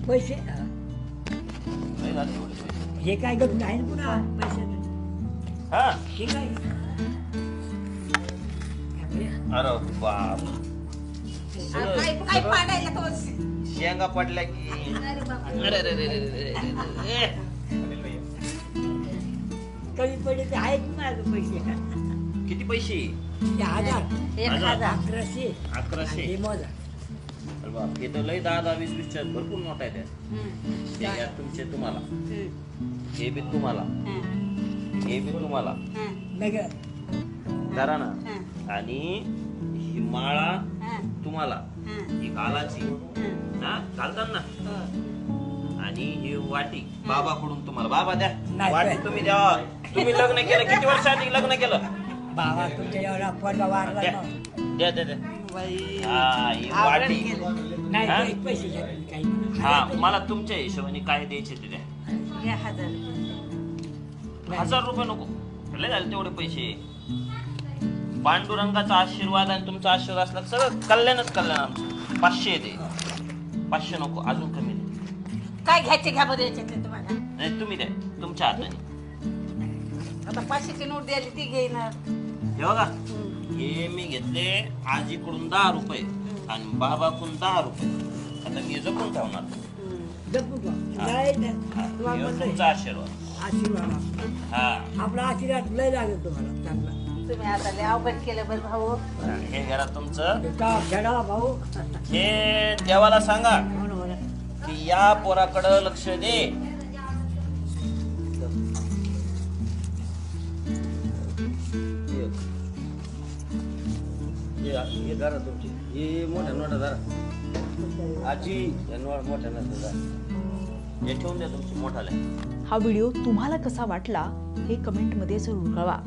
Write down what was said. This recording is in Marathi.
पैसे नाही झाले एवढे पैसे. हे काय गप नाही ना पुन्हा पैसे हा हे काय अरे बाप काय पाडायला तो शेंगा पडल्या की अरे बाप अरे रे रे रे रे रे रे. कमी पडले ते आहेत माझं पैसे किती पैसे? 1000 1000 1100 1100. हे मोजा अरे बाप हे तर लय 10-20 भरपूर नोट आहे त्या हे घ्या तुमचे तुम्हाला हे बी तुम्हाला हे बी तुम्हाला नग करा ना आणि ही माळा तुम्हाला ही घालाची हा घालतात ना आणि ही वाटी बाबाकडून तुम्हाला बाबा द्या नाही, वाटी नाही. तुम्ही द्या तुम्ही लग्न केलं किती वर्ष आधी लग्न केलं बाबा तुमच्या एवढा पोरगा वारला द्या ना. द्या द्या द्या बाई हा ही वाटी नाही हा? ते पैसे घ्या तुम्ही काही हा मला तुमच्या हिशोबाने काय द्यायचे ते द्या घ्या 1000 ₹1000 नको लय झाले तेवढे पैसे पांडुरंगाचा आशीर्वाद आणि तुमचा आशीर्वाद असला तर सगळं कल्याणच कल्याण आमचं 500 येते 500 नको अजून कमी दे काय घ्यायचे घ्या बरं याच्यातले तुम्हाला नाही तुम्ही द्या तुमच्या हाताने आता 500ची नोट द्यायची ती घेणार हे बघा हे मी घेतले आजीकडून ₹10 आणि बाबाकडून ₹10 आता मी जपून ठेवणार जपून ठेवा. हा. नाही ना. हा, तुम्हाला हे म्हणतोय. तुमचा आशीर्वाद आशीर्वाद हा आपला आशीर्वाद लय लागेल तुम्हाला चांगला तुम्ही आता लय अवघड केलं बरं भाऊ हे घरा तुमचं का खेळा भाऊ हे देवाला सांगा हो ना, हो ना. की या पोराकडं लक्ष दे हे धरा तुमची हे मोठ्या नोटा धरा आजी या मोठ्या नोटा धरा हे ठेवून द्या तुमची मोठाले हा व्हिडिओ तुम्हाला कसा वाटला हे कमेंटमध्ये जरूर कळवा.